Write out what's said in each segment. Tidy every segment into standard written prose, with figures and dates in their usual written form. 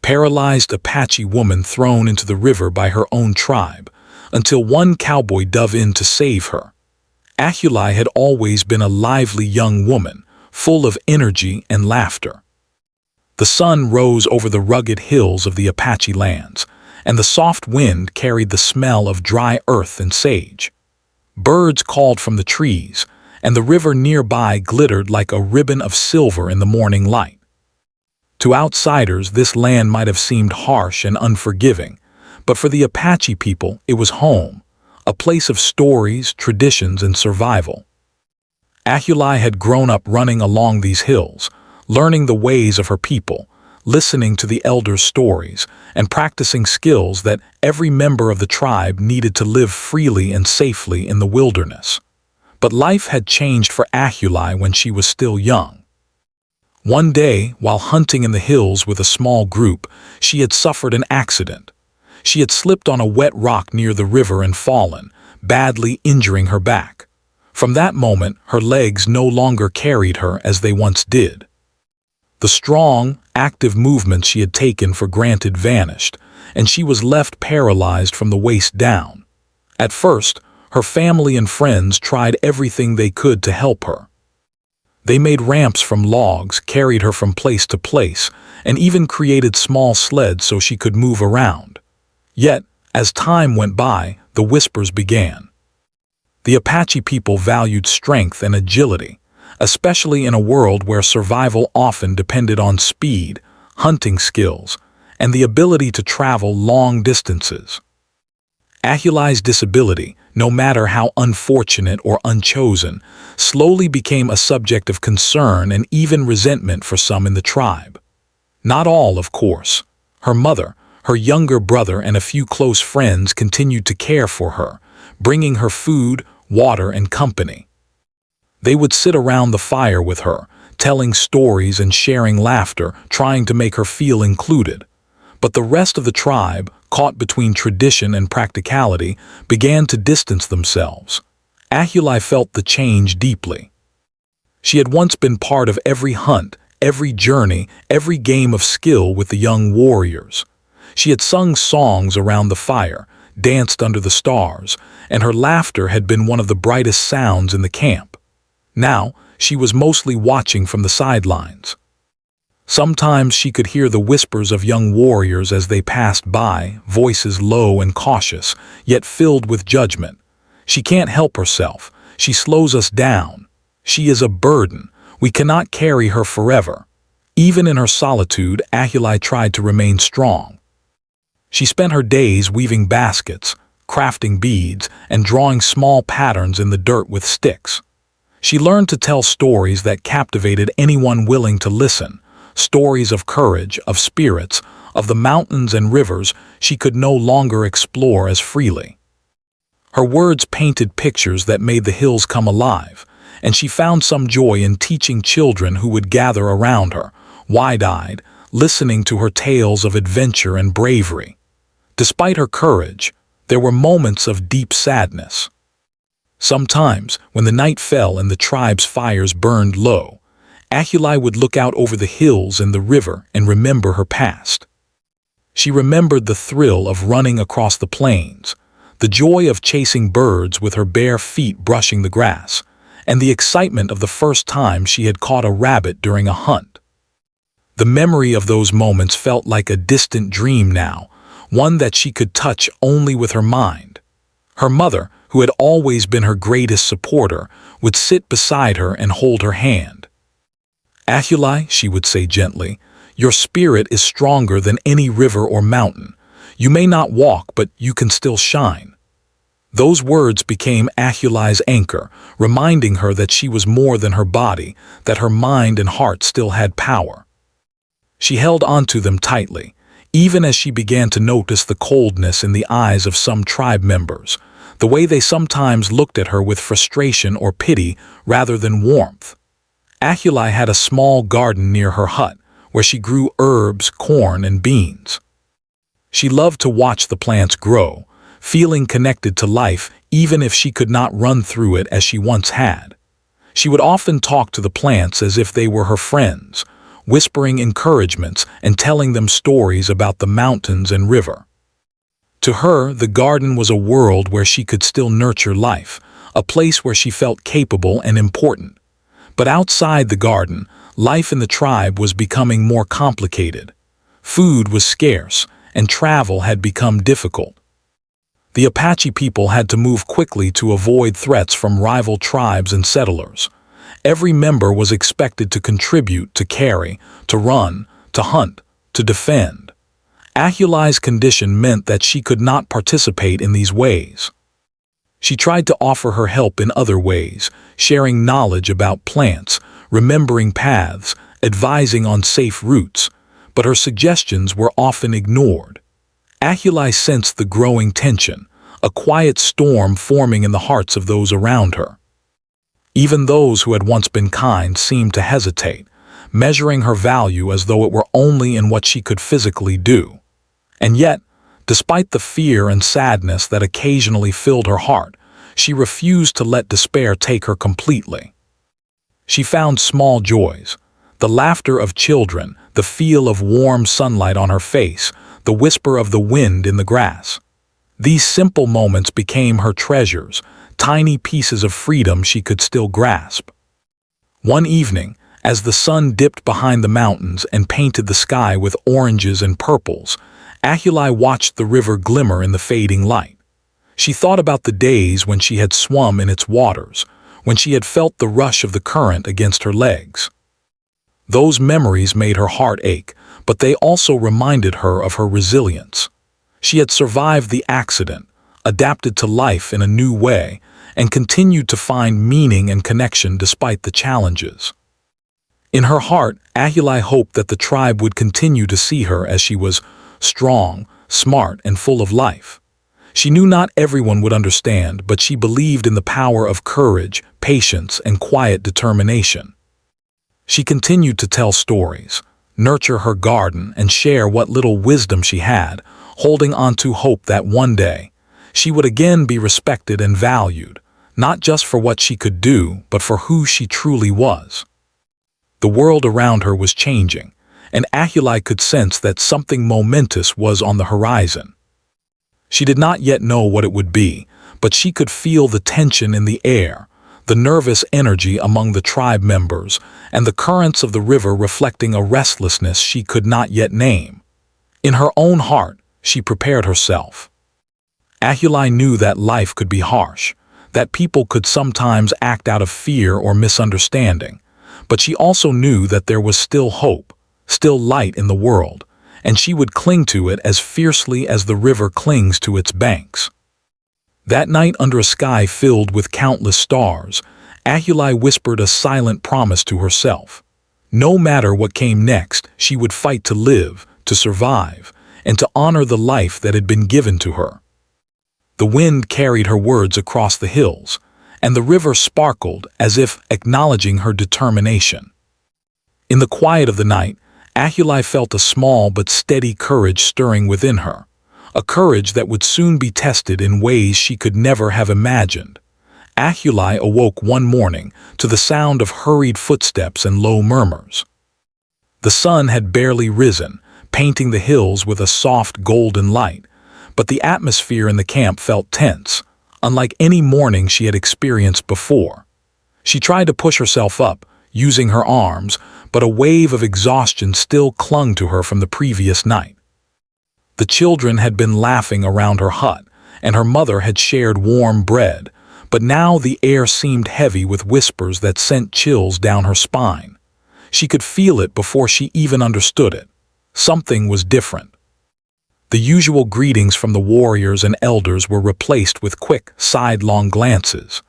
paralyzed Apache woman thrown into the river by her own tribe, until one cowboy dove in to save her. Ahuli had always been a lively young woman, full of energy and laughter. The sun rose over the rugged hills of the Apache lands, and the soft wind carried the smell of dry earth and sage. Birds called from the trees, and the river nearby glittered like a ribbon of silver in the morning light. To outsiders, this land might have seemed harsh and unforgiving, but for the Apache people, it was home, a place of stories, traditions, and survival. Ahuli had grown up running along these hills, learning the ways of her people, listening to the elders' stories, and practicing skills that every member of the tribe needed to live freely and safely in the wilderness. But life had changed for Ahuli when she was still young. One day, while hunting in the hills with a small group, she had suffered an accident. She had slipped on a wet rock near the river and fallen, badly injuring her back. From that moment, her legs no longer carried her as they once did. The strong, active movements she had taken for granted vanished, and she was left paralyzed from the waist down. At first, her family and friends tried everything they could to help her. They made ramps from logs, carried her from place to place, and even created small sleds so she could move around. Yet, as time went by, the whispers began. The Apache people valued strength and agility, especially in a world where survival often depended on speed, hunting skills, and the ability to travel long distances. Ahuli's disability, no matter how unfortunate or unchosen, slowly became a subject of concern and even resentment for some in the tribe. Not all, of course. Her mother, her younger brother, and a few close friends continued to care for her, bringing her food, water, and company. They would sit around the fire with her, telling stories and sharing laughter, trying to make her feel included. But the rest of the tribe, caught between tradition and practicality, began to distance themselves. Ahuli felt the change deeply. She had once been part of every hunt, every journey, every game of skill with the young warriors. She had sung songs around the fire, danced under the stars, and her laughter had been one of the brightest sounds in the camp. Now, she was mostly watching from the sidelines. Sometimes she could hear the whispers of young warriors as they passed by, voices low and cautious, yet filled with judgment. "She can't help herself. She slows us down. She is a burden. We cannot carry her forever." Even in her solitude, Ahuli tried to remain strong. She spent her days weaving baskets, crafting beads, and drawing small patterns in the dirt with sticks. She learned to tell stories that captivated anyone willing to listen, stories of courage, of spirits, of the mountains and rivers she could no longer explore as freely. Her words painted pictures that made the hills come alive, and she found some joy in teaching children who would gather around her, wide-eyed, listening to her tales of adventure and bravery. Despite her courage, there were moments of deep sadness. Sometimes, when the night fell and the tribe's fires burned low, Ahuli would look out over the hills and the river and remember her past. She remembered the thrill of running across the plains, the joy of chasing birds with her bare feet brushing the grass, and the excitement of the first time she had caught a rabbit during a hunt. The memory of those moments felt like a distant dream now, one that she could touch only with her mind. Her mother, who had always been her greatest supporter, would sit beside her and hold her hand. "Ahuli," she would say gently, "your spirit is stronger than any river or mountain. You may not walk, but you can still shine." Those words became Ahuli's anchor, reminding her that she was more than her body, that her mind and heart still had power. She held onto them tightly, even as she began to notice the coldness in the eyes of some tribe members, the way they sometimes looked at her with frustration or pity rather than warmth. Ahuli had a small garden near her hut, where she grew herbs, corn, and beans. She loved to watch the plants grow, feeling connected to life even if she could not run through it as she once had. She would often talk to the plants as if they were her friends, whispering encouragements and telling them stories about the mountains and river. To her, the garden was a world where she could still nurture life, a place where she felt capable and important. But outside the garden, life in the tribe was becoming more complicated. Food was scarce, and travel had become difficult. The Apache people had to move quickly to avoid threats from rival tribes and settlers. Every member was expected to contribute, to carry, to run, to hunt, to defend. Ahuli's condition meant that she could not participate in these ways. She tried to offer her help in other ways, sharing knowledge about plants, remembering paths, advising on safe routes, but her suggestions were often ignored. Ahuli sensed the growing tension, a quiet storm forming in the hearts of those around her. Even those who had once been kind seemed to hesitate, measuring her value as though it were only in what she could physically do. And yet, despite the fear and sadness that occasionally filled her heart, she refused to let despair take her completely. She found small joys, the laughter of children, the feel of warm sunlight on her face, the whisper of the wind in the grass. These simple moments became her treasures, tiny pieces of freedom she could still grasp. One evening, as the sun dipped behind the mountains and painted the sky with oranges and purples, Ahuli watched the river glimmer in the fading light. She thought about the days when she had swum in its waters, when she had felt the rush of the current against her legs. Those memories made her heart ache, but they also reminded her of her resilience. She had survived the accident, adapted to life in a new way, and continued to find meaning and connection despite the challenges. In her heart, Ahuli hoped that the tribe would continue to see her as she was strong, smart, and full of life. She knew not everyone would understand, but she believed in the power of courage, patience, and quiet determination. She continued to tell stories, nurture her garden, and share what little wisdom she had, holding on to hope that one day she would again be respected and valued, not just for what she could do, but for who she truly was. The world around her was changing, and Ahuli could sense that something momentous was on the horizon. She did not yet know what it would be, but she could feel the tension in the air, the nervous energy among the tribe members, and the currents of the river reflecting a restlessness she could not yet name. In her own heart, she prepared herself. Ahuli knew that life could be harsh, that people could sometimes act out of fear or misunderstanding, but she also knew that there was still hope, still light in the world, and she would cling to it as fiercely as the river clings to its banks. That night, under a sky filled with countless stars, Ahuli whispered a silent promise to herself. No matter what came next, she would fight to live, to survive, and to honor the life that had been given to her. The wind carried her words across the hills, and the river sparkled as if acknowledging her determination. In the quiet of the night, Ahuli felt a small but steady courage stirring within her, a courage that would soon be tested in ways she could never have imagined. Ahuli awoke one morning to the sound of hurried footsteps and low murmurs. The sun had barely risen, painting the hills with a soft golden light, but the atmosphere in the camp felt tense, unlike any morning she had experienced before. She tried to push herself up, using her arms, but a wave of exhaustion still clung to her from the previous night. The children had been laughing around her hut, and her mother had shared warm bread, but now the air seemed heavy with whispers that sent chills down her spine. She could feel it before she even understood it. Something was different. The usual greetings from the warriors and elders were replaced with quick, sidelong glances.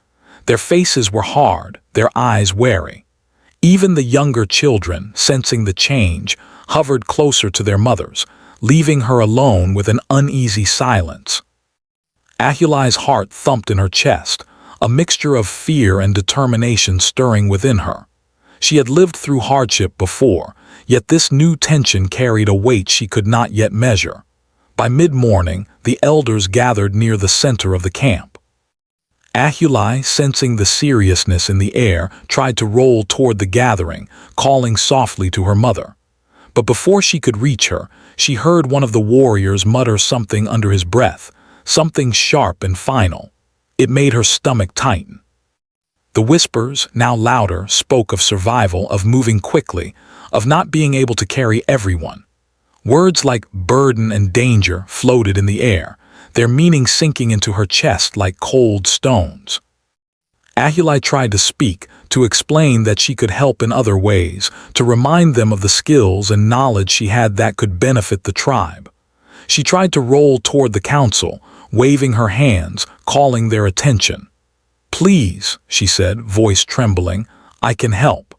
Their faces were hard, their eyes wary. Even the younger children, sensing the change, hovered closer to their mothers, leaving her alone with an uneasy silence. Ahuli's heart thumped in her chest, a mixture of fear and determination stirring within her. She had lived through hardship before, yet this new tension carried a weight she could not yet measure. By mid-morning, the elders gathered near the center of the camp. Ahuli, sensing the seriousness in the air, tried to roll toward the gathering, calling softly to her mother. But before she could reach her, she heard one of the warriors mutter something under his breath, something sharp and final. It made her stomach tighten. The whispers, now louder, spoke of survival, of moving quickly, of not being able to carry everyone. Words like burden and danger floated in the air, their meaning sinking into her chest like cold stones. Ahuli tried to speak, to explain that she could help in other ways, to remind them of the skills and knowledge she had that could benefit the tribe. She tried to roll toward the council, waving her hands, calling their attention. "Please," she said, voice trembling, "I can help.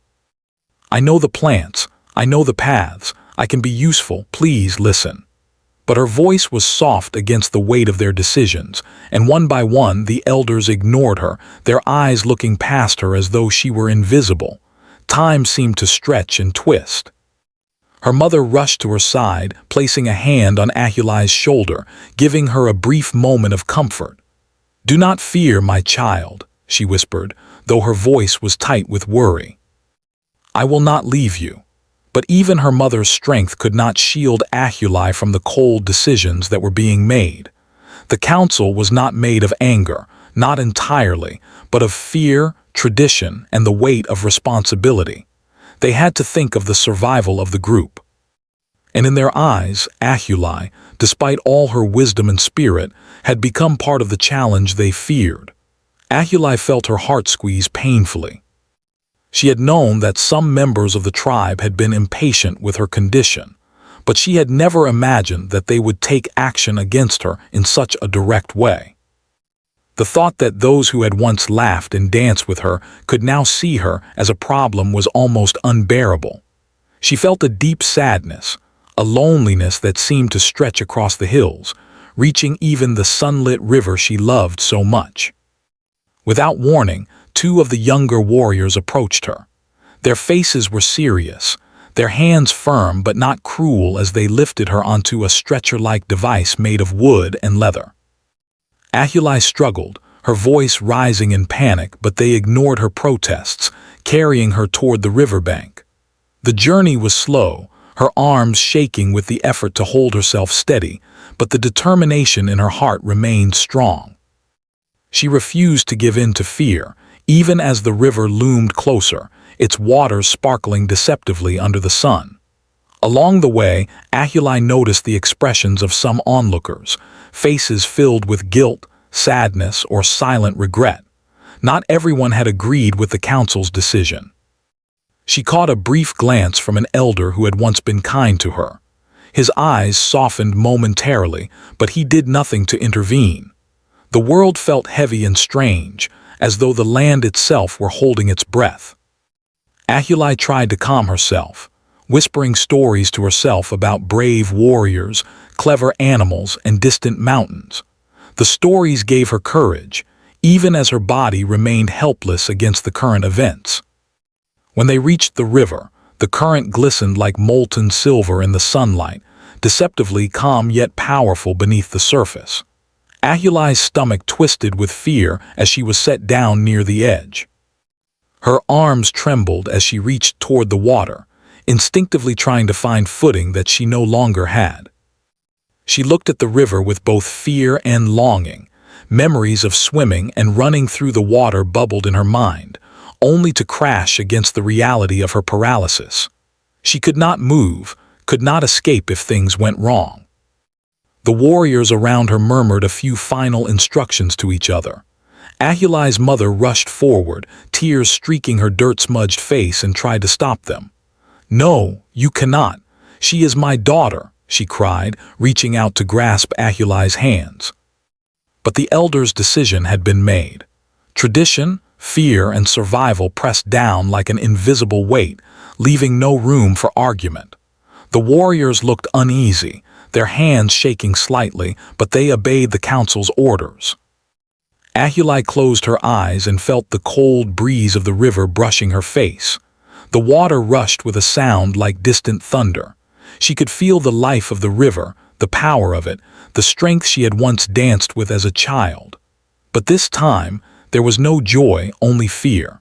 I know the plants, I know the paths, I can be useful, please listen." But her voice was soft against the weight of their decisions, and one by one the elders ignored her, their eyes looking past her as though she were invisible. Time seemed to stretch and twist. Her mother rushed to her side, placing a hand on Ahuli's shoulder, giving her a brief moment of comfort. "Do not fear, my child," she whispered, though her voice was tight with worry. "I will not leave you." But even her mother's strength could not shield Ahuli from the cold decisions that were being made. The council was not made of anger, not entirely, but of fear, tradition, and the weight of responsibility. They had to think of the survival of the group. And in their eyes, Ahuli, despite all her wisdom and spirit, had become part of the challenge they feared. Ahuli felt her heart squeeze painfully. She had known that some members of the tribe had been impatient with her condition, but she had never imagined that they would take action against her in such a direct way. The thought that those who had once laughed and danced with her could now see her as a problem was almost unbearable. She felt a deep sadness, a loneliness that seemed to stretch across the hills, reaching even the sunlit river she loved so much. Without warning, two of the younger warriors approached her. Their faces were serious, their hands firm but not cruel as they lifted her onto a stretcher-like device made of wood and leather. Ahuli struggled, her voice rising in panic, but they ignored her protests, carrying her toward the riverbank. The journey was slow, her arms shaking with the effort to hold herself steady, but the determination in her heart remained strong. She refused to give in to fear, even as the river loomed closer, its waters sparkling deceptively under the sun. Along the way, Ahuli noticed the expressions of some onlookers, faces filled with guilt, sadness, or silent regret. Not everyone had agreed with the council's decision. She caught a brief glance from an elder who had once been kind to her. His eyes softened momentarily, but he did nothing to intervene. The world felt heavy and strange, as though the land itself were holding its breath. Ahuli tried to calm herself, whispering stories to herself about brave warriors, clever animals, and distant mountains. The stories gave her courage, even as her body remained helpless against the current events. When they reached the river, the current glistened like molten silver in the sunlight, deceptively calm yet powerful beneath the surface. Ahuli's stomach twisted with fear as she was set down near the edge. Her arms trembled as she reached toward the water, instinctively trying to find footing that she no longer had. She looked at the river with both fear and longing. Memories of swimming and running through the water bubbled in her mind, only to crash against the reality of her paralysis. She could not move, could not escape if things went wrong. The warriors around her murmured a few final instructions to each other. Ahuli's mother rushed forward, tears streaking her dirt-smudged face, and tried to stop them. "No, you cannot. She is my daughter," she cried, reaching out to grasp Ahuli's hands. But the elders' decision had been made. Tradition, fear, and survival pressed down like an invisible weight, leaving no room for argument. The warriors looked uneasy, their hands shaking slightly, but they obeyed the council's orders. Ahuli closed her eyes and felt the cold breeze of the river brushing her face. The water rushed with a sound like distant thunder. She could feel the life of the river, the power of it, the strength she had once danced with as a child. But this time, There was no joy, only fear.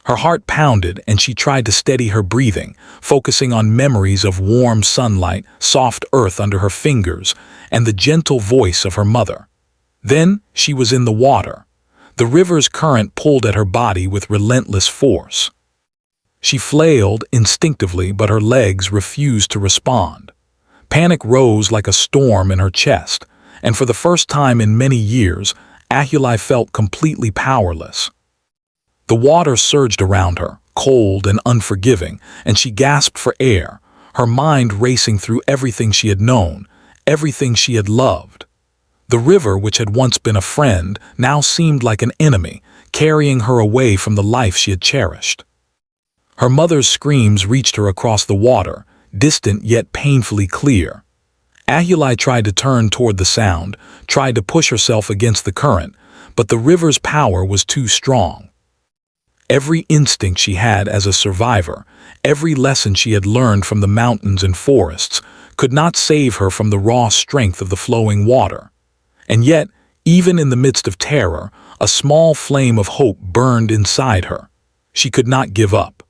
Her heart pounded and she tried to steady her breathing, focusing on memories of warm sunlight, soft earth under her fingers, and the gentle voice of her mother. Then she was in the water. The river's current pulled at her body with relentless force. She flailed instinctively, but her legs refused to respond. Panic rose like a storm in her chest, and for the first time in many years, Ahuli felt completely powerless. The water surged around her, cold and unforgiving, and she gasped for air, her mind racing through everything she had known, everything she had loved. The river, which had once been a friend, now seemed like an enemy, carrying her away from the life she had cherished. Her mother's screams reached her across the water, distant yet painfully clear. Ahuli tried to turn toward the sound, tried to push herself against the current, but the river's power was too strong. Every instinct she had as a survivor, every lesson she had learned from the mountains and forests, could not save her from the raw strength of the flowing water. And yet, even in the midst of terror, a small flame of hope burned inside her. She could not give up.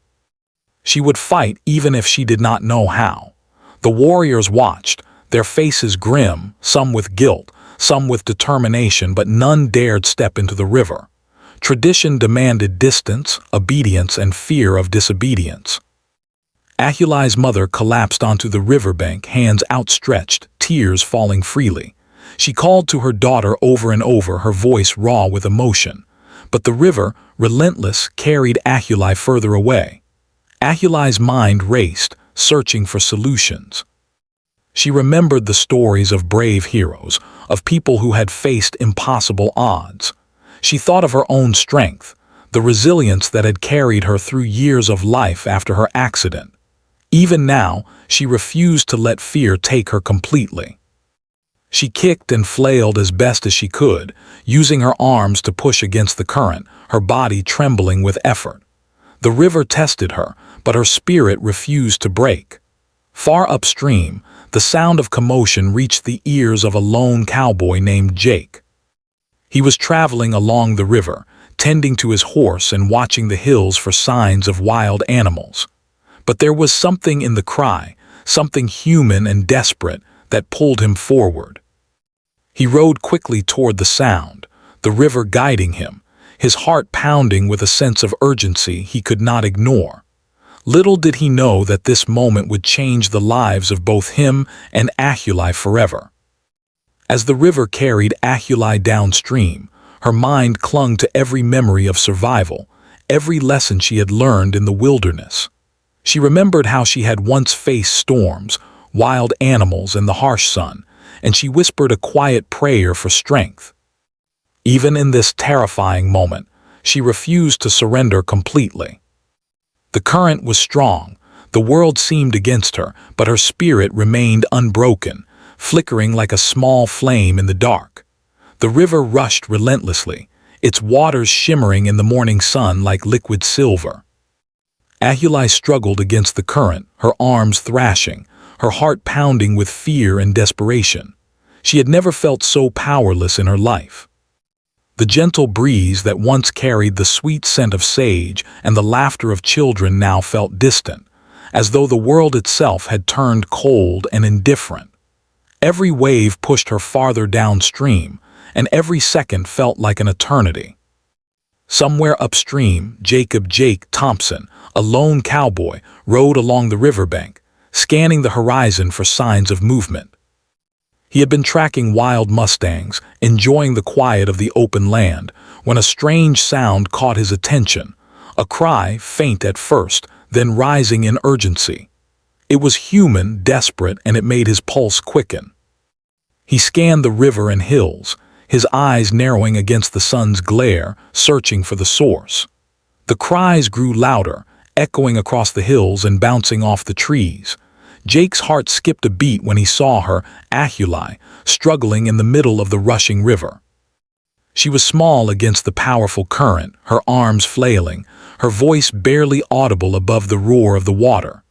She would fight even if she did not know how. The warriors watched, their faces grim, some with guilt, some with determination, but none dared step into the river. Tradition demanded distance, obedience, and fear of disobedience. Ahuli's mother collapsed onto the riverbank, hands outstretched, tears falling freely. She called to her daughter over and over, her voice raw with emotion. But the river, relentless, carried Ahuli further away. Ahuli's mind raced, searching for solutions. She remembered the stories of brave heroes, of people who had faced impossible odds. She thought of her own strength, the resilience that had carried her through years of life after her accident. Even now, she refused to let fear take her completely. She kicked and flailed as best as she could, using her arms to push against the current, her body trembling with effort. The river tested her, but her spirit refused to break. Far upstream, the sound of commotion reached the ears of a lone cowboy named Jake. He was traveling along the river, tending to his horse and watching the hills for signs of wild animals. But there was something in the cry, something human and desperate, that pulled him forward. He rode quickly toward the sound, the river guiding him, his heart pounding with a sense of urgency he could not ignore. Little did he know that this moment would change the lives of both him and Ahuli forever. As the river carried Ahuli downstream, her mind clung to every memory of survival, every lesson she had learned in the wilderness. She remembered how she had once faced storms, wild animals, and the harsh sun, and she whispered a quiet prayer for strength. Even in this terrifying moment, she refused to surrender completely. The current was strong, the world seemed against her, but her spirit remained unbroken, flickering like a small flame in the dark. The river rushed relentlessly, its waters shimmering in the morning sun like liquid silver. Ahuli struggled against the current, her arms thrashing, her heart pounding with fear and desperation. She had never felt so powerless in her life. The gentle breeze that once carried the sweet scent of sage and the laughter of children now felt distant, as though the world itself had turned cold and indifferent. Every wave pushed her farther downstream, and every second felt like an eternity. Somewhere upstream, Jake Thompson, a lone cowboy, rode along the riverbank, scanning the horizon for signs of movement. He had been tracking wild mustangs, enjoying the quiet of the open land, when a strange sound caught his attention, a cry, faint at first, then rising in urgency. It was human, desperate, and it made his pulse quicken. He scanned the river and hills, his eyes narrowing against the sun's glare, searching for the source. The cries grew louder, echoing across the hills and bouncing off the trees. Jake's heart skipped a beat when he saw her, Ahuli, struggling in the middle of the rushing river. She was small against the powerful current, her arms flailing, her voice barely audible above the roar of the water.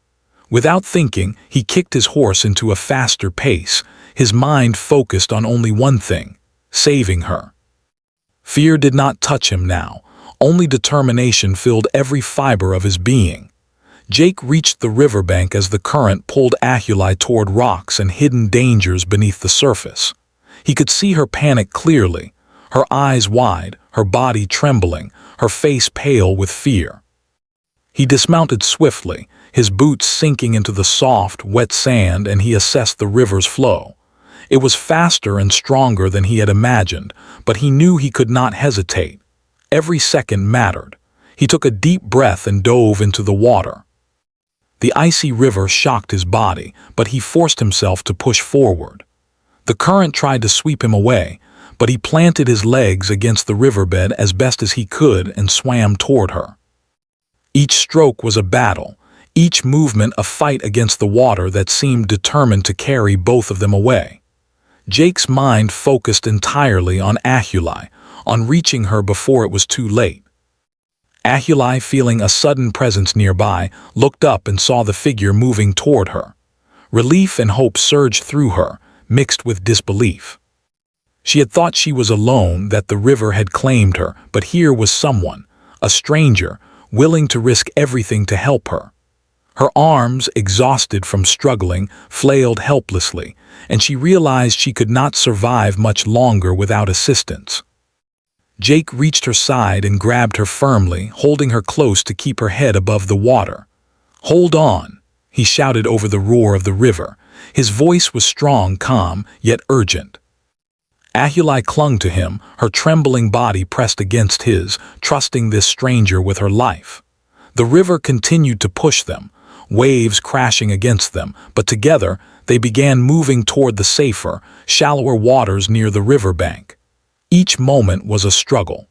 Without thinking, he kicked his horse into a faster pace, his mind focused on only one thing: saving her. Fear did not touch him now. Only determination filled every fiber of his being. Jake reached the riverbank as the current pulled Ahuli toward rocks and hidden dangers beneath the surface. He could see her panic clearly, her eyes wide, her body trembling, her face pale with fear. He dismounted swiftly, his boots sinking into the soft, wet sand, and he assessed the river's flow. It was faster and stronger than he had imagined, but he knew he could not hesitate. Every second mattered. He took a deep breath and dove into the water. The icy river shocked his body, but he forced himself to push forward. The current tried to sweep him away, but he planted his legs against the riverbed as best as he could and swam toward her. Each stroke was a battle, each movement a fight against the water that seemed determined to carry both of them away. Jake's mind focused entirely on Ahuli, on reaching her before it was too late. Ahuli, feeling a sudden presence nearby, looked up and saw the figure moving toward her. Relief and hope surged through her, mixed with disbelief. She had thought she was alone, that the river had claimed her, but here was someone, a stranger, willing to risk everything to help her. Her arms, exhausted from struggling, flailed helplessly, and she realized she could not survive much longer without assistance. Jake reached her side and grabbed her firmly, holding her close to keep her head above the water. "Hold on," he shouted over the roar of the river. His voice was strong, calm, yet urgent. Ahuli clung to him, her trembling body pressed against his, trusting this stranger with her life. The river continued to push them, waves crashing against them, but together they began moving toward the safer, shallower waters near the riverbank. Each moment was a struggle.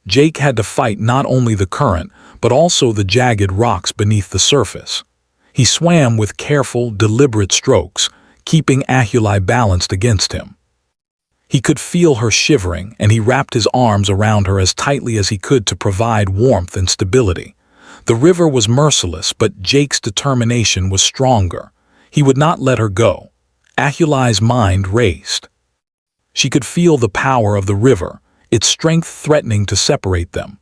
Jake had to fight not only the current, but also the jagged rocks beneath the surface. He swam with careful, deliberate strokes, keeping Ahuli balanced against him. He could feel her shivering, and he wrapped his arms around her as tightly as he could to provide warmth and stability. The river was merciless, but Jake's determination was stronger. He would not let her go. Ahuli's mind raced. She could feel the power of the river, its strength threatening to separate them.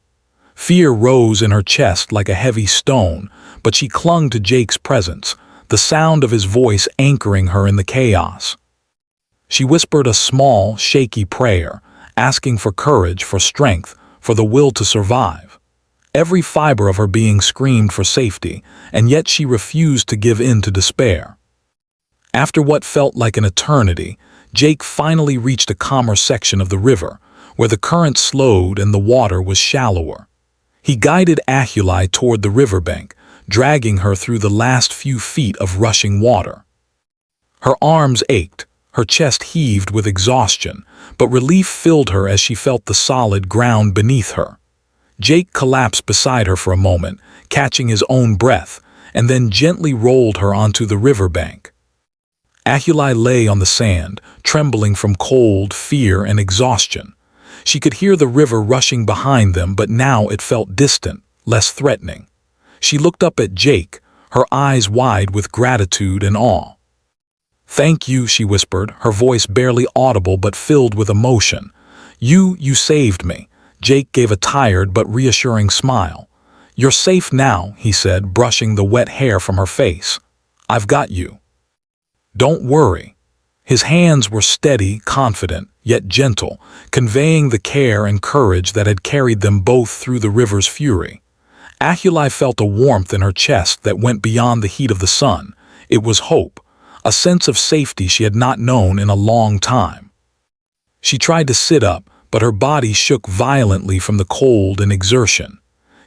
Fear rose in her chest like a heavy stone, but she clung to Jake's presence, the sound of his voice anchoring her in the chaos. She whispered a small, shaky prayer, asking for courage, for strength, for the will to survive. Every fiber of her being screamed for safety, and yet she refused to give in to despair. After what felt like an eternity, Jake finally reached a calmer section of the river, where the current slowed and the water was shallower. He guided Ahuli toward the riverbank, dragging her through the last few feet of rushing water. Her arms ached, her chest heaved with exhaustion, but relief filled her as she felt the solid ground beneath her. Jake collapsed beside her for a moment, catching his own breath, and then gently rolled her onto the riverbank. Ahuli lay on the sand, trembling from cold, fear, and exhaustion. She could hear the river rushing behind them, but now it felt distant, less threatening. She looked up at Jake, her eyes wide with gratitude and awe. "Thank you," she whispered, her voice barely audible but filled with emotion. You saved me." Jake gave a tired but reassuring smile. "You're safe now," he said, brushing the wet hair from her face. "I've got you. Don't worry." His hands were steady, confident, yet gentle, conveying the care and courage that had carried them both through the river's fury. Ahuli felt a warmth in her chest that went beyond the heat of the sun. It was hope, a sense of safety she had not known in a long time. She tried to sit up, but her body shook violently from the cold and exertion.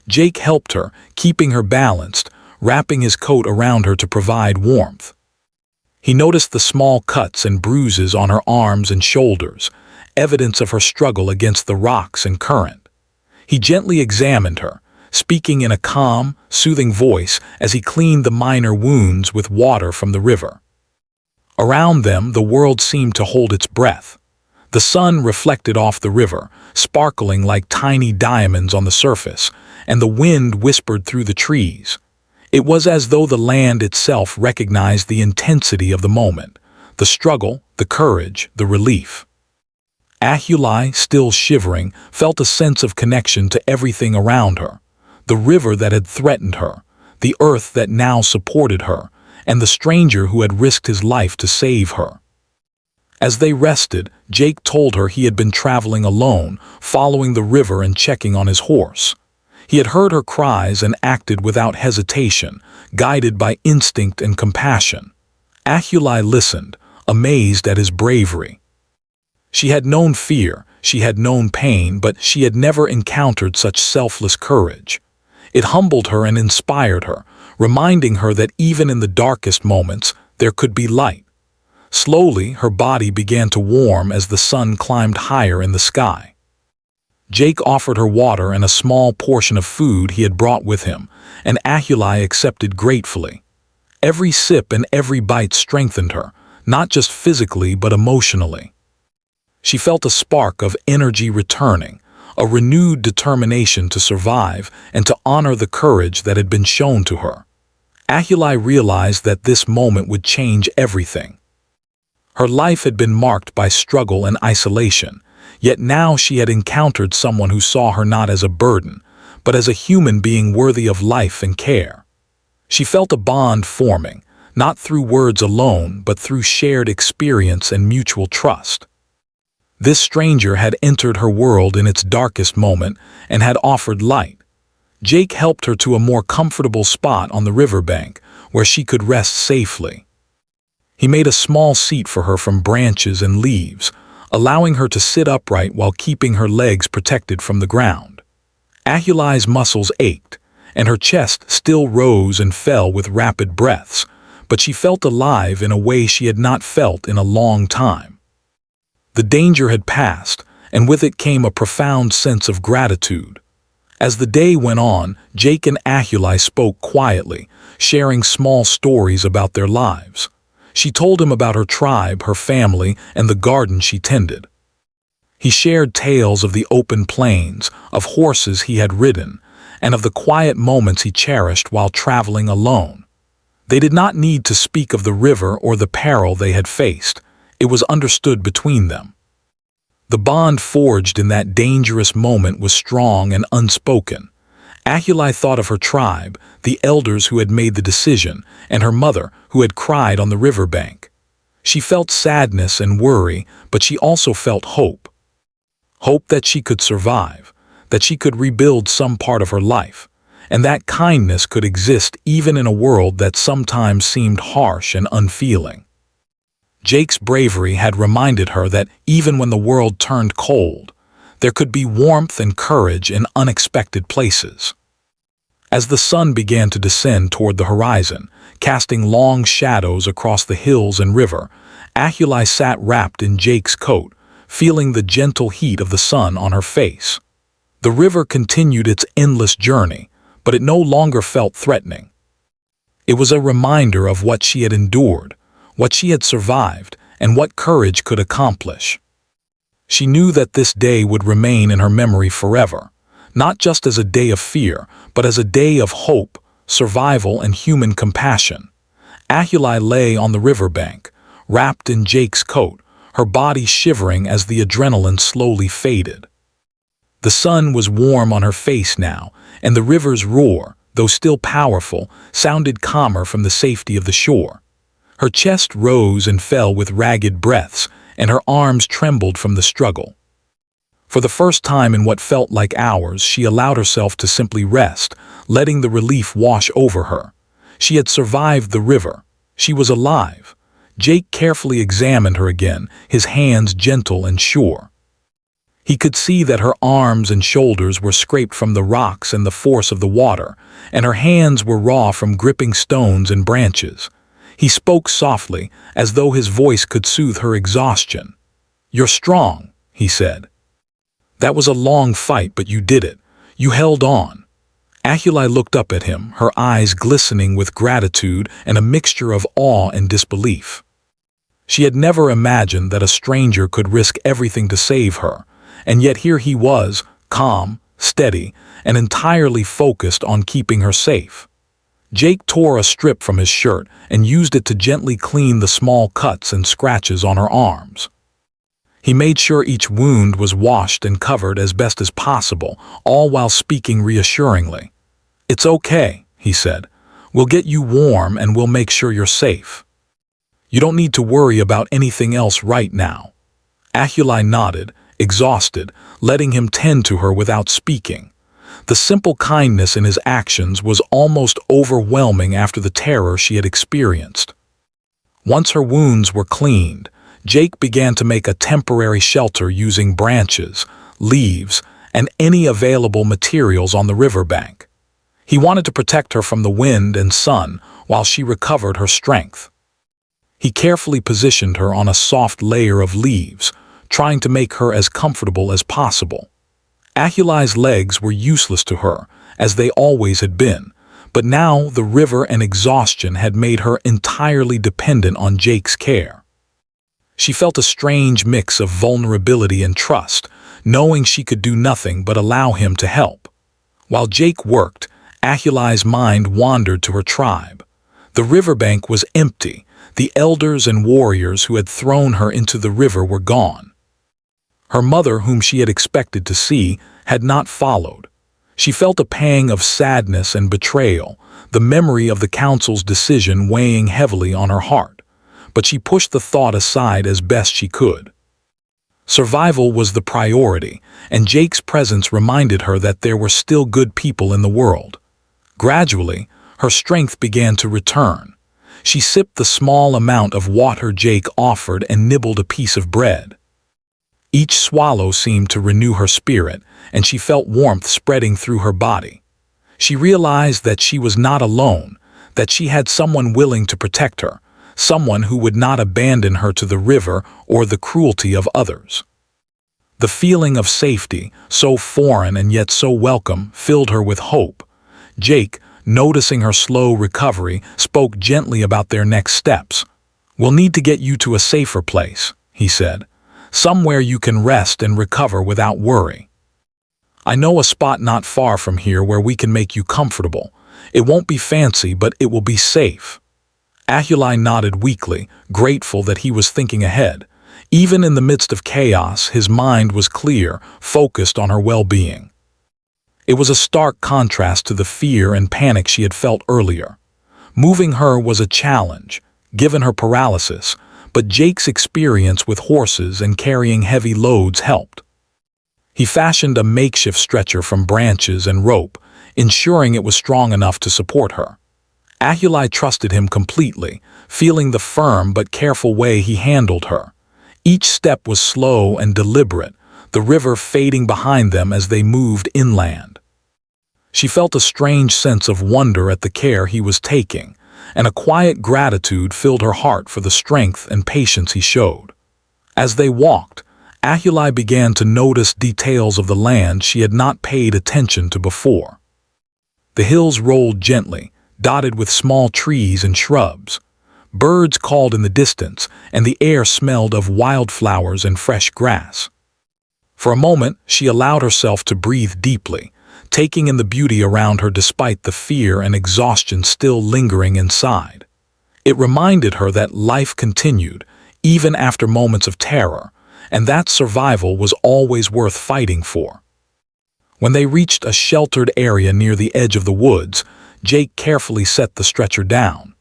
Jake helped her, keeping her balanced, wrapping his coat around her to provide warmth. He noticed the small cuts and bruises on her arms and shoulders, evidence of her struggle against the rocks and current. He gently examined her, speaking in a calm, soothing voice as he cleaned the minor wounds with water from the river. Around them, the world seemed to hold its breath. The sun reflected off the river, sparkling like tiny diamonds on the surface, and the wind whispered through the trees. It was as though the land itself recognized the intensity of the moment, the struggle, the courage, the relief. Ahuli, still shivering, felt a sense of connection to everything around her. The river that had threatened her, the earth that now supported her, and the stranger who had risked his life to save her. As they rested, Jake told her he had been traveling alone, following the river and checking on his horse. He had heard her cries and acted without hesitation, guided by instinct and compassion. Ahuli listened, amazed at his bravery. She had known fear, she had known pain, but she had never encountered such selfless courage. It humbled her and inspired her, reminding her that even in the darkest moments, there could be light. Slowly, her body began to warm as the sun climbed higher in the sky. Jake offered her water and a small portion of food he had brought with him, and Ahuli accepted gratefully. Every sip and every bite strengthened her, not just physically but emotionally. She felt a spark of energy returning, a renewed determination to survive and to honor the courage that had been shown to her. Ahuli realized that this moment would change everything. Her life had been marked by struggle and isolation, yet now she had encountered someone who saw her not as a burden, but as a human being worthy of life and care. She felt a bond forming, not through words alone, but through shared experience and mutual trust. This stranger had entered her world in its darkest moment and had offered light. Jake helped her to a more comfortable spot on the riverbank where she could rest safely. He made a small seat for her from branches and leaves, allowing her to sit upright while keeping her legs protected from the ground. Ahuli's muscles ached, and her chest still rose and fell with rapid breaths, but she felt alive in a way she had not felt in a long time. The danger had passed, and with it came a profound sense of gratitude. As the day went on, Jake and Ahuli spoke quietly, sharing small stories about their lives. She told him about her tribe, her family, and the garden she tended. He shared tales of the open plains, of horses he had ridden, and of the quiet moments he cherished while traveling alone. They did not need to speak of the river or the peril they had faced. It was understood between them. The bond forged in that dangerous moment was strong and unspoken. Ahuli thought of her tribe, the elders who had made the decision, and her mother, who had cried on the riverbank. She felt sadness and worry, but she also felt hope. Hope that she could survive, that she could rebuild some part of her life, and that kindness could exist even in a world that sometimes seemed harsh and unfeeling. Jake's bravery had reminded her that even when the world turned cold, there could be warmth and courage in unexpected places. As the sun began to descend toward the horizon, casting long shadows across the hills and river, Ahuli sat wrapped in Jake's coat, feeling the gentle heat of the sun on her face. The river continued its endless journey, but it no longer felt threatening. It was a reminder of what she had endured, what she had survived, and what courage could accomplish. She knew that this day would remain in her memory forever, not just as a day of fear, but as a day of hope, survival, and human compassion. Ahuli lay on the riverbank, wrapped in Jake's coat, her body shivering as the adrenaline slowly faded. The sun was warm on her face now, and the river's roar, though still powerful, sounded calmer from the safety of the shore. Her chest rose and fell with ragged breaths, and her arms trembled from the struggle. For the first time in what felt like hours, she allowed herself to simply rest, letting the relief wash over her. She had survived the river. She was alive. Jake carefully examined her again, his hands gentle and sure. He could see that her arms and shoulders were scraped from the rocks and the force of the water, and her hands were raw from gripping stones and branches. He spoke softly, as though his voice could soothe her exhaustion. "You're strong," he said. "That was a long fight, but you did it. You held on." Ahuli looked up at him, her eyes glistening with gratitude and a mixture of awe and disbelief. She had never imagined that a stranger could risk everything to save her, and yet here he was, calm, steady, and entirely focused on keeping her safe. Jake tore a strip from his shirt and used it to gently clean the small cuts and scratches on her arms. He made sure each wound was washed and covered as best as possible, all while speaking reassuringly. "It's okay," he said. "We'll get you warm and we'll make sure you're safe. You don't need to worry about anything else right now." Ahuli nodded, exhausted, letting him tend to her without speaking. The simple kindness in his actions was almost overwhelming after the terror she had experienced. Once her wounds were cleaned, Jake began to make a temporary shelter using branches, leaves, and any available materials on the riverbank. He wanted to protect her from the wind and sun while she recovered her strength. He carefully positioned her on a soft layer of leaves, trying to make her as comfortable as possible. Ahuli's legs were useless to her, as they always had been, but now the river and exhaustion had made her entirely dependent on Jake's care. She felt a strange mix of vulnerability and trust, knowing she could do nothing but allow him to help. While Jake worked, Ahuli's mind wandered to her tribe. The riverbank was empty. The elders and warriors who had thrown her into the river were gone. Her mother, whom she had expected to see, had not followed. She felt a pang of sadness and betrayal, the memory of the council's decision weighing heavily on her heart, but she pushed the thought aside as best she could. Survival was the priority, and Jake's presence reminded her that there were still good people in the world. Gradually, her strength began to return. She sipped the small amount of water Jake offered and nibbled a piece of bread. Each swallow seemed to renew her spirit, and she felt warmth spreading through her body. She realized that she was not alone, that she had someone willing to protect her, someone who would not abandon her to the river or the cruelty of others. The feeling of safety, so foreign and yet so welcome, filled her with hope. Jake, noticing her slow recovery, spoke gently about their next steps. "We'll need to get you to a safer place," he said. "Somewhere you can rest and recover without worry. I know a spot not far from here where we can make you comfortable. It won't be fancy, but it will be safe." Ahuli nodded weakly, grateful that he was thinking ahead. Even in the midst of chaos, his mind was clear, focused on her well-being. It was a stark contrast to the fear and panic she had felt earlier. Moving her was a challenge, given her paralysis, but Jake's experience with horses and carrying heavy loads helped. He fashioned a makeshift stretcher from branches and rope, ensuring it was strong enough to support her. Ahuli trusted him completely, feeling the firm but careful way he handled her. Each step was slow and deliberate, the river fading behind them as they moved inland. She felt a strange sense of wonder at the care he was taking, and a quiet gratitude filled her heart for the strength and patience he showed. As they walked, Ahuli began to notice details of the land she had not paid attention to before. The hills rolled gently, dotted with small trees and shrubs. Birds called in the distance, and the air smelled of wildflowers and fresh grass. For a moment, she allowed herself to breathe deeply, taking in the beauty around her despite the fear and exhaustion still lingering inside. It reminded her that life continued, even after moments of terror, and that survival was always worth fighting for. When they reached a sheltered area near the edge of the woods, Jake carefully set the stretcher down.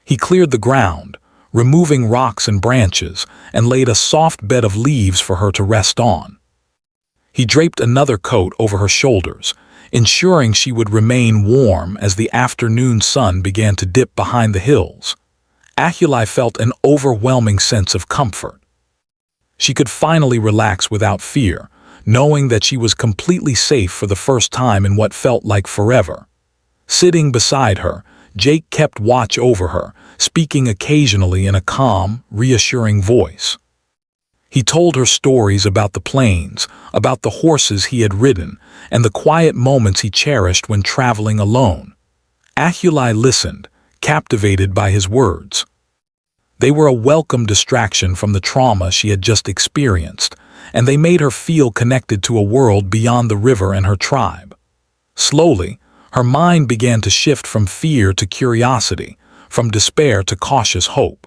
He cleared the ground, removing rocks and branches, and laid a soft bed of leaves for her to rest on. He draped another coat over her shoulders, ensuring she would remain warm as the afternoon sun began to dip behind the hills. Ahuli felt an overwhelming sense of comfort. She could finally relax without fear, knowing that she was completely safe for the first time in what felt like forever. Sitting beside her, Jake kept watch over her, speaking occasionally in a calm, reassuring voice. He told her stories about the plains, about the horses he had ridden, and the quiet moments he cherished when traveling alone. Ahuli listened, captivated by his words. They were a welcome distraction from the trauma she had just experienced, and they made her feel connected to a world beyond the river and her tribe. Slowly, her mind began to shift from fear to curiosity, from despair to cautious hope.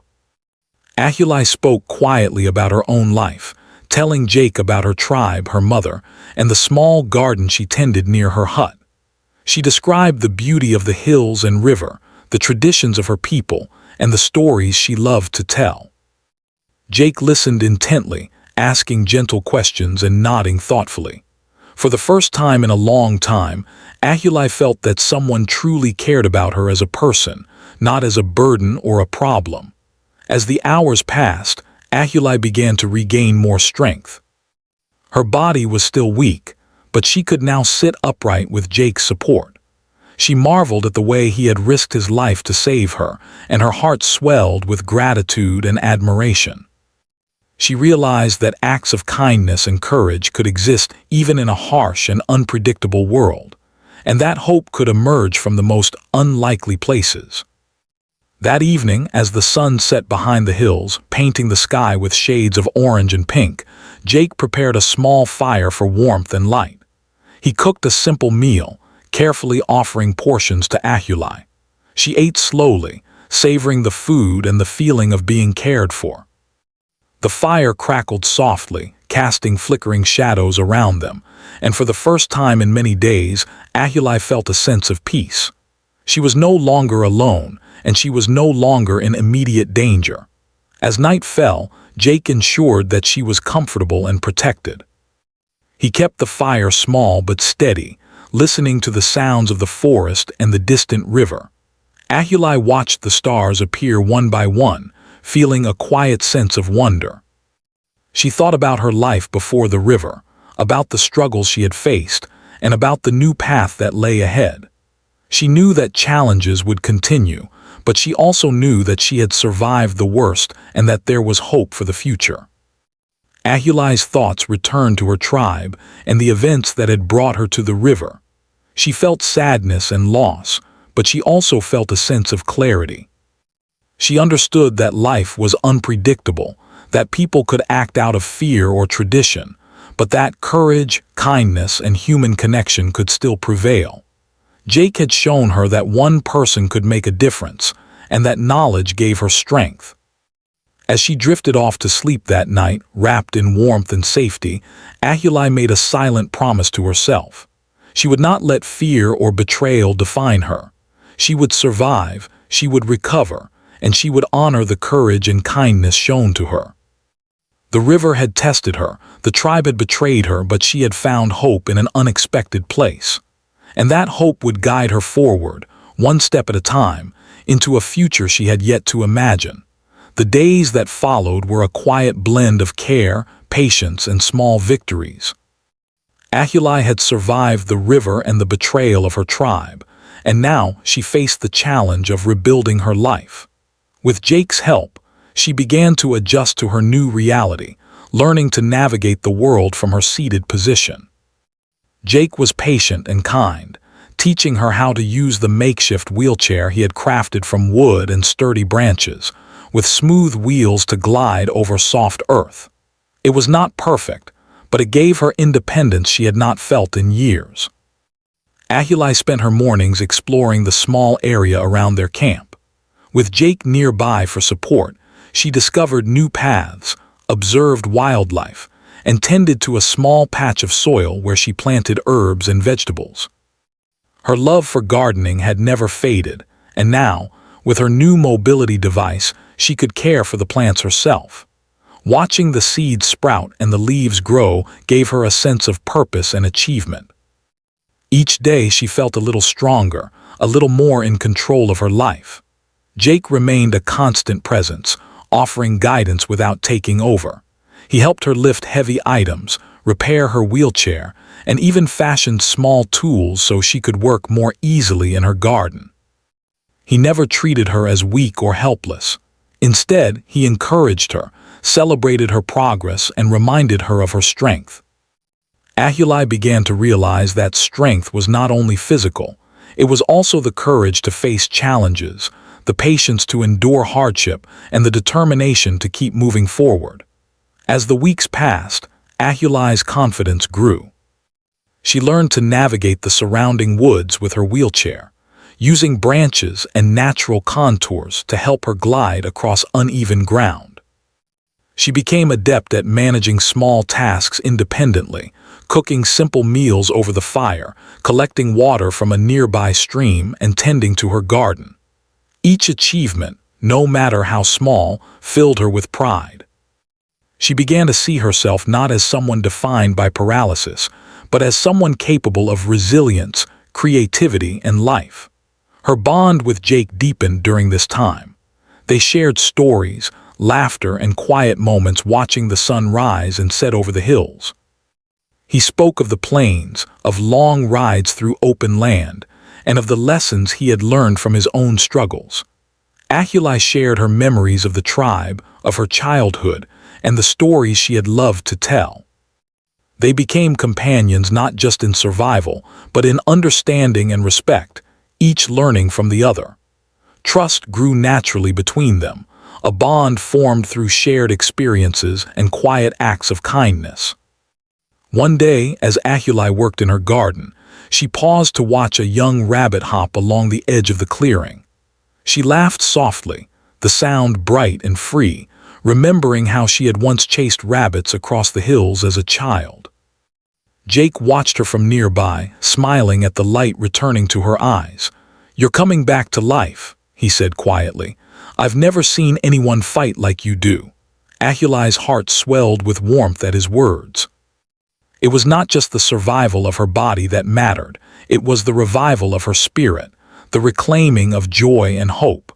Ahuli spoke quietly about her own life, telling Jake about her tribe, her mother, and the small garden she tended near her hut. She described the beauty of the hills and river, the traditions of her people, and the stories she loved to tell. Jake listened intently, asking gentle questions and nodding thoughtfully. For the first time in a long time, Ahuli felt that someone truly cared about her as a person, not as a burden or a problem. As the hours passed, Ahuli began to regain more strength. Her body was still weak, but she could now sit upright with Jake's support. She marveled at the way he had risked his life to save her, and her heart swelled with gratitude and admiration. She realized that acts of kindness and courage could exist even in a harsh and unpredictable world, and that hope could emerge from the most unlikely places. That evening, as the sun set behind the hills, painting the sky with shades of orange and pink, Jake prepared a small fire for warmth and light. He cooked a simple meal, carefully offering portions to Ahuli. She ate slowly, savoring the food and the feeling of being cared for. The fire crackled softly, casting flickering shadows around them, and for the first time in many days, Ahuli felt a sense of peace. She was no longer alone, and she was no longer in immediate danger. As night fell, Jake ensured that she was comfortable and protected. He kept the fire small but steady, listening to the sounds of the forest and the distant river. Ahuli watched the stars appear one by one, feeling a quiet sense of wonder. She thought about her life before the river, about the struggles she had faced, and about the new path that lay ahead. She knew that challenges would continue, but she also knew that she had survived the worst and that there was hope for the future. Ahuli's thoughts returned to her tribe and the events that had brought her to the river. She felt sadness and loss, but she also felt a sense of clarity. She understood that life was unpredictable, that people could act out of fear or tradition, but that courage, kindness, and human connection could still prevail. Jake had shown her that one person could make a difference, and that knowledge gave her strength. As she drifted off to sleep that night, wrapped in warmth and safety, Ahuli made a silent promise to herself. She would not let fear or betrayal define her. She would survive, she would recover, and she would honor the courage and kindness shown to her. The river had tested her, the tribe had betrayed her, but she had found hope in an unexpected place. And that hope would guide her forward, one step at a time, into a future she had yet to imagine. The days that followed were a quiet blend of care, patience, and small victories. Ahuli had survived the river and the betrayal of her tribe, and now she faced the challenge of rebuilding her life. With Jake's help, she began to adjust to her new reality, learning to navigate the world from her seated position. Jake was patient and kind, teaching her how to use the makeshift wheelchair he had crafted from wood and sturdy branches, with smooth wheels to glide over soft earth. It was not perfect, but it gave her independence she had not felt in years. Ahuli spent her mornings exploring the small area around their camp. With Jake nearby for support, she discovered new paths, observed wildlife, and tended to a small patch of soil where she planted herbs and vegetables. Her love for gardening had never faded, and now, with her new mobility device, she could care for the plants herself. Watching the seeds sprout and the leaves grow gave her a sense of purpose and achievement. Each day she felt a little stronger, a little more in control of her life. Jake remained a constant presence, offering guidance without taking over. He helped her lift heavy items, repair her wheelchair, and even fashioned small tools so she could work more easily in her garden. He never treated her as weak or helpless. Instead, he encouraged her, celebrated her progress, and reminded her of her strength. Ahuli began to realize that strength was not only physical, it was also the courage to face challenges, the patience to endure hardship, and the determination to keep moving forward. As the weeks passed, Ahuli's confidence grew. She learned to navigate the surrounding woods with her wheelchair, using branches and natural contours to help her glide across uneven ground. She became adept at managing small tasks independently, cooking simple meals over the fire, collecting water from a nearby stream, and tending to her garden. Each achievement, no matter how small, filled her with pride. She began to see herself not as someone defined by paralysis, but as someone capable of resilience, creativity, and life. Her bond with Jake deepened during this time. They shared stories, laughter, and quiet moments watching the sun rise and set over the hills. He spoke of the plains, of long rides through open land, and of the lessons he had learned from his own struggles. Ahuli shared her memories of the tribe, of her childhood, and the stories she had loved to tell. They became companions not just in survival, but in understanding and respect, each learning from the other. Trust grew naturally between them, a bond formed through shared experiences and quiet acts of kindness. One day, as Ahuli worked in her garden, she paused to watch a young rabbit hop along the edge of the clearing. She laughed softly, the sound bright and free, remembering how she had once chased rabbits across the hills as a child. Jake watched her from nearby, smiling at the light returning to her eyes. "You're coming back to life," he said quietly. "I've never seen anyone fight like you do." Ahuli's heart swelled with warmth at his words. It was not just the survival of her body that mattered, it was the revival of her spirit, the reclaiming of joy and hope.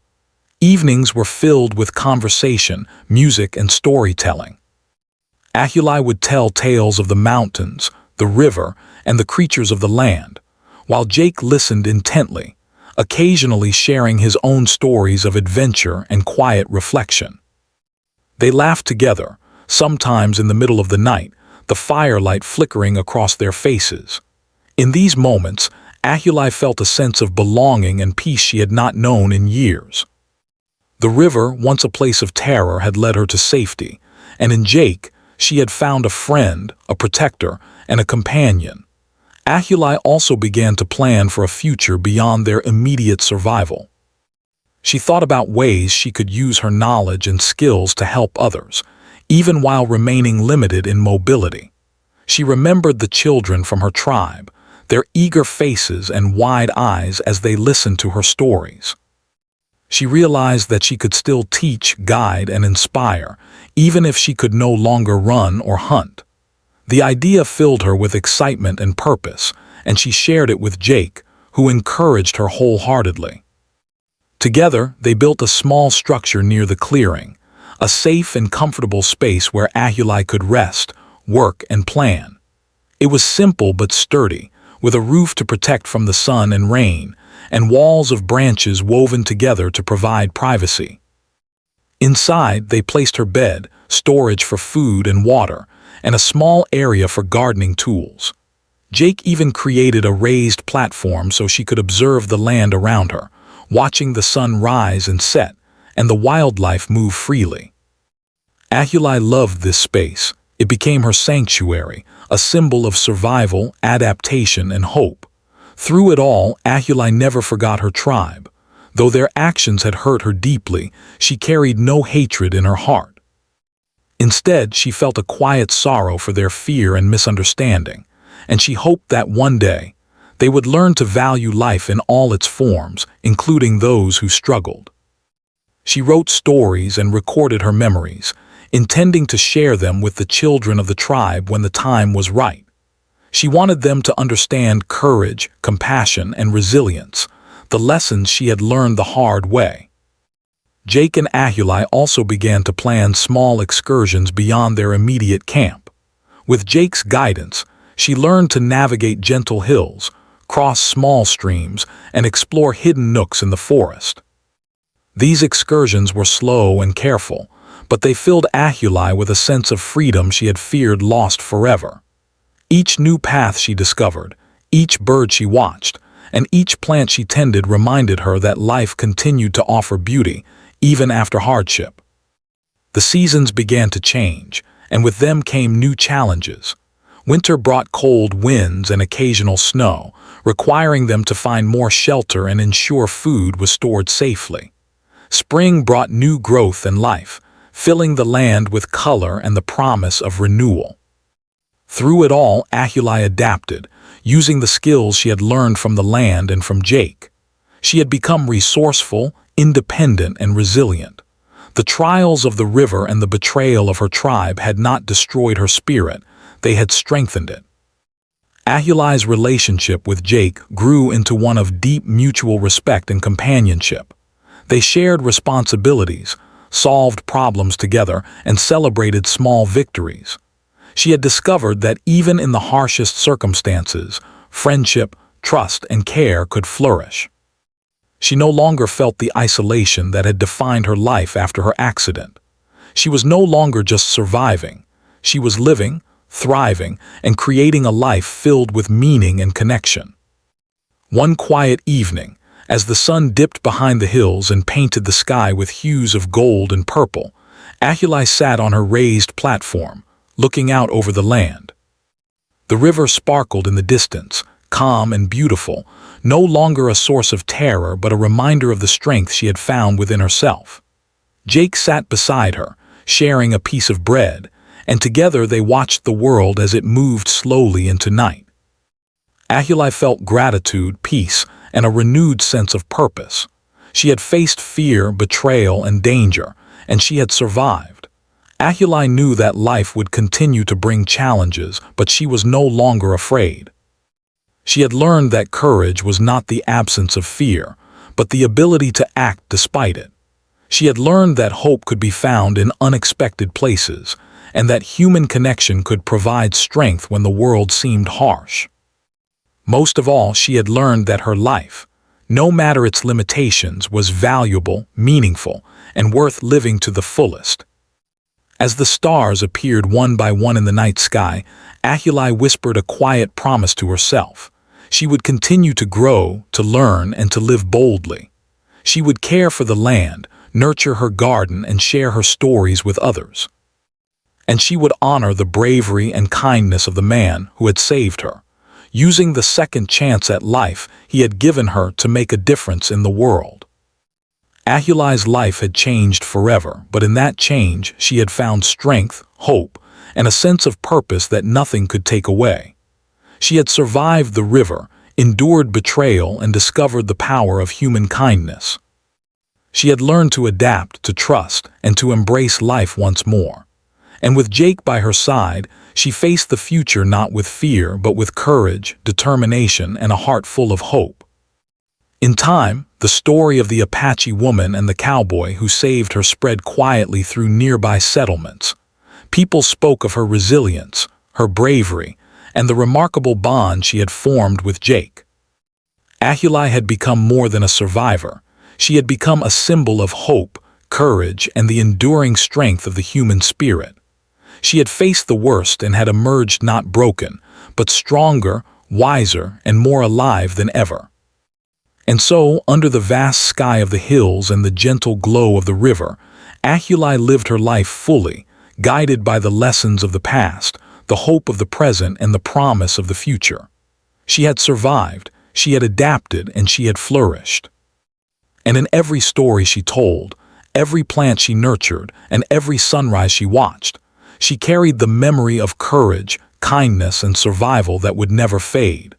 Evenings were filled with conversation, music, and storytelling. Ahuli would tell tales of the mountains, the river, and the creatures of the land, while Jake listened intently, occasionally sharing his own stories of adventure and quiet reflection. They laughed together, sometimes in the middle of the night, the firelight flickering across their faces. In these moments, Ahuli felt a sense of belonging and peace she had not known in years. The river, once a place of terror, had led her to safety, and in Jake, she had found a friend, a protector, and a companion. Ahuli also began to plan for a future beyond their immediate survival. She thought about ways she could use her knowledge and skills to help others, even while remaining limited in mobility. She remembered the children from her tribe, their eager faces and wide eyes as they listened to her stories. She realized that she could still teach, guide, and inspire, even if she could no longer run or hunt. The idea filled her with excitement and purpose, and she shared it with Jake, who encouraged her wholeheartedly. Together, they built a small structure near the clearing, a safe and comfortable space where Ahuli could rest, work, and plan. It was simple but sturdy, with a roof to protect from the sun and rain, and walls of branches woven together to provide privacy. Inside, they placed her bed, storage for food and water, and a small area for gardening tools. Jake even created a raised platform so she could observe the land around her, watching the sun rise and set, and the wildlife move freely. Ahuli loved this space. It became her sanctuary, a symbol of survival, adaptation, and hope. Through it all, Ahuli never forgot her tribe. Though their actions had hurt her deeply, she carried no hatred in her heart. Instead, she felt a quiet sorrow for their fear and misunderstanding, and she hoped that one day, they would learn to value life in all its forms, including those who struggled. She wrote stories and recorded her memories, intending to share them with the children of the tribe when the time was right. She wanted them to understand courage, compassion, and resilience, the lessons she had learned the hard way. Jake and Ahuli also began to plan small excursions beyond their immediate camp. With Jake's guidance, she learned to navigate gentle hills, cross small streams, and explore hidden nooks in the forest. These excursions were slow and careful, but they filled Ahuli with a sense of freedom she had feared lost forever. Each new path she discovered, each bird she watched, and each plant she tended reminded her that life continued to offer beauty, even after hardship. The seasons began to change, and with them came new challenges. Winter brought cold winds and occasional snow, requiring them to find more shelter and ensure food was stored safely. Spring brought new growth and life, filling the land with color and the promise of renewal. Through it all, Ahuli adapted, using the skills she had learned from the land and from Jake. She had become resourceful, independent, and resilient. The trials of the river and the betrayal of her tribe had not destroyed her spirit, they had strengthened it. Ahuli's relationship with Jake grew into one of deep mutual respect and companionship. They shared responsibilities, solved problems together, and celebrated small victories. She had discovered that even in the harshest circumstances, friendship, trust, and care could flourish. She no longer felt the isolation that had defined her life after her accident. She was no longer just surviving. She was living, thriving, and creating a life filled with meaning and connection. One quiet evening, as the sun dipped behind the hills and painted the sky with hues of gold and purple, Ahuli sat on her raised platform, looking out over the land. The river sparkled in the distance, calm and beautiful, no longer a source of terror but a reminder of the strength she had found within herself. Jake sat beside her, sharing a piece of bread, and together they watched the world as it moved slowly into night. Ahuli felt gratitude, peace, and a renewed sense of purpose. She had faced fear, betrayal, and danger, and she had survived. Ahuli knew that life would continue to bring challenges, but she was no longer afraid. She had learned that courage was not the absence of fear, but the ability to act despite it. She had learned that hope could be found in unexpected places, and that human connection could provide strength when the world seemed harsh. Most of all, she had learned that her life, no matter its limitations, was valuable, meaningful, and worth living to the fullest. As the stars appeared one by one in the night sky, Ahuli whispered a quiet promise to herself. She would continue to grow, to learn, and to live boldly. She would care for the land, nurture her garden, and share her stories with others. And she would honor the bravery and kindness of the man who had saved her, using the second chance at life he had given her to make a difference in the world. Ahuli's life had changed forever, but in that change she had found strength, hope, and a sense of purpose that nothing could take away. She had survived the river, endured betrayal, and discovered the power of human kindness. She had learned to adapt, to trust, and to embrace life once more. And with Jake by her side, she faced the future not with fear, but with courage, determination, and a heart full of hope. In time, the story of the Apache woman and the cowboy who saved her spread quietly through nearby settlements. People spoke of her resilience, her bravery, and the remarkable bond she had formed with Jake. Ahuli had become more than a survivor. She had become a symbol of hope, courage, and the enduring strength of the human spirit. She had faced the worst and had emerged not broken, but stronger, wiser, and more alive than ever. And so, under the vast sky of the hills and the gentle glow of the river, Ahuli lived her life fully, guided by the lessons of the past, the hope of the present, and the promise of the future. She had survived, she had adapted, and she had flourished. And in every story she told, every plant she nurtured, and every sunrise she watched, she carried the memory of courage, kindness, and survival that would never fade.